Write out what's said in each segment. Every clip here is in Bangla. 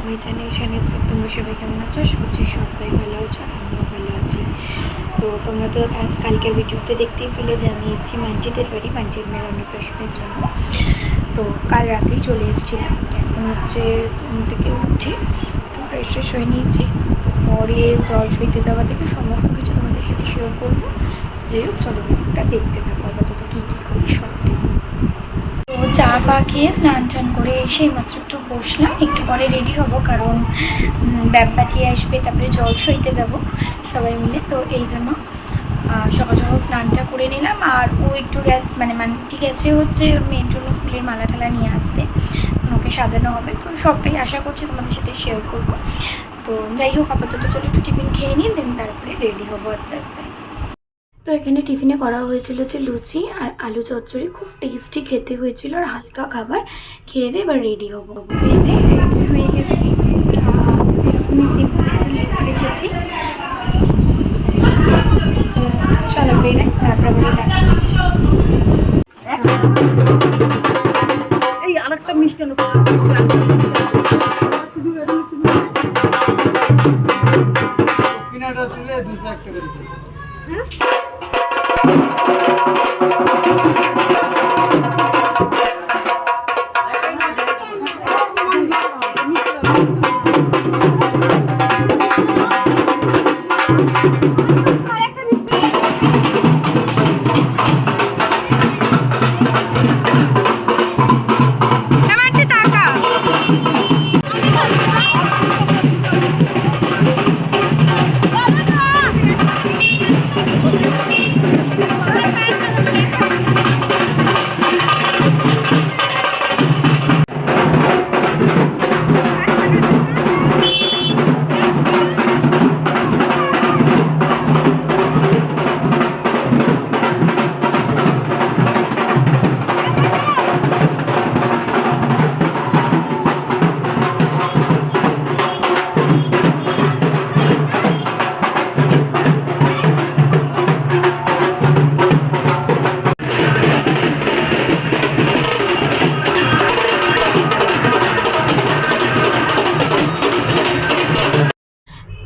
মাই চ্যানেল তোমরা সবাই কেমন আছো? আশা করছি সবাই ভালো আছো, আমিও ভালো আছি। তো তোমরা তো কালকের ভিডিওতে দেখতেই পেলে যে আমি এসেছি মানজিতের বাড়ি, মানজির মেয়ের অন্নপ্রাশনের জন্য। তো কাল রাতেই চলে এসেছিলাম। এখন হচ্ছে ঘুম থেকে উঠে একটু ফ্রেশ হয়ে নিয়েছি। পরে জল সইতে যাওয়া থেকে সমস্ত কিছু তোমাদের সাথে শেয়ার করবো। যাই হোক, চলো ভিডিওটা দেখতে থাকো। আপাতত কী কী করি সবটাই। তো চা ফা খেয়ে স্নান টান করে এসে মাত্র একটু বসলাম। একটু পরে রেডি হব, কারণ ব্যাপাটি আসবে, তারপরে জল সইতে যাব সবাই মিলে। তো এই জন্য সকাল সকাল স্নানটা করে নিলাম। আর ও একটু মানটি গেছে হচ্ছে ওর মেয়ের জন্য ফুলের মালা টালা নিয়ে আসতে, ওকে সাজানো হবে। তো সবটাই আশা করছি তোমাদের সাথে শেয়ার করবো। তো যাই হোক, আপাতত চলো একটু টিফিন খেয়ে নিই, দেন তারপরে রেডি হবো আস্তে আস্তে। তো এখানে টিফিনে করা হয়েছিল যে লুচি আর আলু চচ্চড়ি, খুব টেস্টি খেতে হয়েছিল। আর হালকা খাবার খেয়ে দিয়ে এবার রেডি হবো। এই যে রেডি হয়ে গেছি, এরকমই সিম্পল একটা লুক রেখেছি। চলো বেরাই, তারপরে দেখা হচ্ছে। এই আরেকটা মিষ্টি আলু কিনাটা চলে দুটো একটা করে দিতে। হ্যাঁ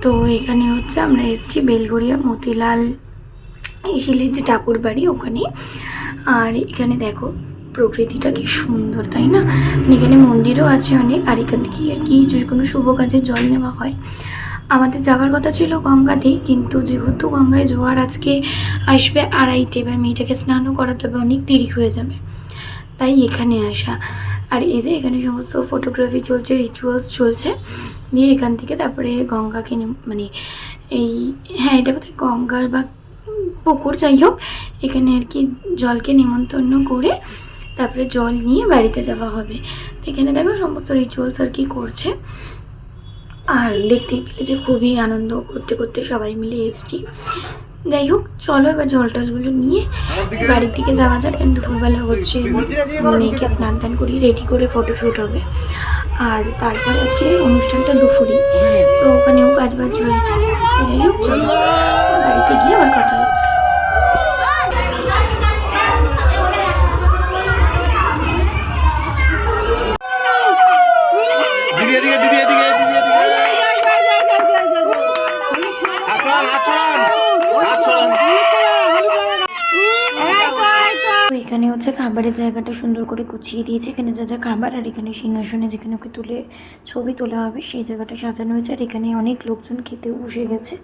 তো এখানে হচ্ছে আমরা এসেছি বেলগড়িয়া মতিলাল হিলের যে ঠাকুর বাড়ি ওখানে। আর এখানে দেখো প্রকৃতিটা কি সুন্দর, তাই না? এখানে মন্দিরও আছে অনেক। আর এখান থেকে আর কি কোনো শুভ কাজে জল নেওয়া হয়। আমাদের যাওয়ার কথা ছিল গঙ্গাতেই, কিন্তু যেহেতু গঙ্গায় জোয়ার আজকে আসবে 2:30, এবার মেয়েটাকে স্নানও করাতে হবে, অনেক দেরি হয়ে যাবে, তাই এখানে আসা। আর এই যে এখানে সমস্ত ফটোগ্রাফি চলছে, রিচুয়ালস চলছে। দিয়ে এখান থেকে তারপরে গঙ্গাকে এই এটা বোধহয় গঙ্গার বা পুকুর, যাই হোক, এখানে আর কি জলকে নিমন্ত্রণ করে তারপরে জল নিয়ে বাড়িতে যাওয়া হবে। তো এখানে দেখো সমস্ত রিচুয়ালস আর কি করছে। আর দেখতেই পেলে যে খুবই আনন্দ করতে করতে সবাই মিলে এসছি। যাই হোক, চলো এবার জল টলগুলো নিয়ে বাড়ির দিকে যাওয়া যাক। কারণ দুপুরবেলা হচ্ছে মেয়েকে স্নান টান করি, রেডি করে ফটোশ্যুট হবে। আর তারপর আজকে অনুষ্ঠানটা দুপুরই, তো ওখানেও কাজবাজ রয়েছে। যাই হোক, চলো বাড়িতে গিয়ে আবার কথা হচ্ছে। এখানে হচ্ছে খাবারের জায়গাটা সুন্দর করে গুছিয়ে দিয়েছে। এখানে যা যা খাবার, আর এখানে সিংহাসনে যেখানে ওকে তুলে ছবি তোলা হবে সেই জায়গাটা সাজানো হয়েছে। আর এখানে অনেক লোকজন খেতেও বসে গেছে।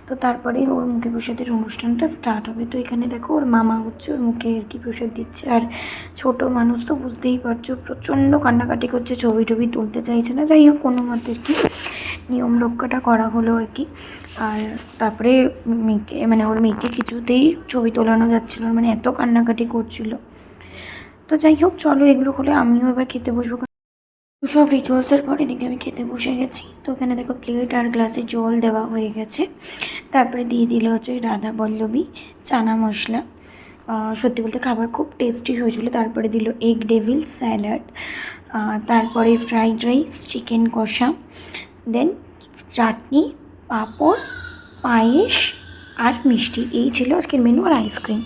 তো তারপরে ওর মুখে প্রসাদের অনুষ্ঠানটা স্টার্ট হবে। তো এখানে দেখো ওর মামা হচ্ছে ওর মুখে আর কি প্রসাদ দিচ্ছে। আর ছোট মানুষ তো বুঝতেই পারছো, প্রচণ্ড কান্নাকাটি করছে, ছবি টবি তুলতে চাইছে না। যাই হোক, কোনো মতে আর কি নিয়ম রক্ষাটা করা হলো আর কি। আর তারপরে মেয়েকে ওর মেয়েকে কিছুতেই ছবি তোলানো যাচ্ছিল না, এত কান্নাকাটি করছিল। তো যাই হোক, চলো এগুলো হলে আমিও এবার খেতে বসবো। সব রিচুয়ালসের পর এদিকে আমি খেতে বসে গেছি। তো এখানে দেখো প্লেট আর গ্লাসে জল দেওয়া হয়ে গেছে। তারপরে দিয়ে দিল হচ্ছে রাধা বল্লভী চানা মশলা। সত্যি বলতে খাবার খুব টেস্টি হয়েছিল। তারপরে দিল এগ ডেভিল স্যালাড, তারপরে ফ্রাইড রাইস, চিকেন কষা, দেন চাটনি, পাঁপড়, পায়েস আর মিষ্টি। এই ছিল আজকের মেনু, আর আইসক্রিম।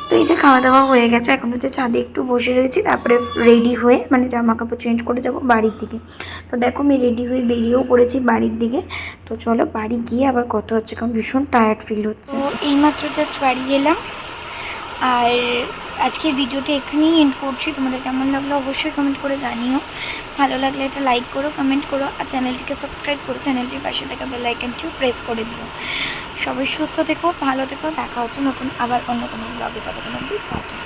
তো এই যে খাওয়া দাওয়া হয়ে গেছে, এখন হচ্ছে ছাদে একটু বসে রয়েছি, তারপরে রেডি হয়ে মানে জামা কাপড় চেঞ্জ করে যাব বাড়ির দিকে। তো দেখো আমি রেডি হয়ে বেরিয়েও পড়েছি বাড়ির দিকে। তো চলো বাড়ি গিয়ে আবার কথা হচ্ছে, কারণ ভীষণ টায়ার্ড ফিল হচ্ছে। তো এইমাত্র জাস্ট বাড়ি এলাম, আর আজকে ভিডিওটা এখানেই এন্ড করছি। তোমাদের কেমন লাগলো অবশ্যই কমেন্ট করে জানিও। ভালো লাগলে এটা লাইক করো, কমেন্ট করো, আর চ্যানেলটিকে সাবস্ক্রাইব করো, চ্যানেলটির পাশে থাকা বেল আইকনটিও প্রেস করে দিও। সবাই সুস্থ থেকো, ভালো থেকো, দেখা হচ্ছে নতুন আবার অন্য কোনো ব্লগে। ততক্ষণ অবধি টাটা।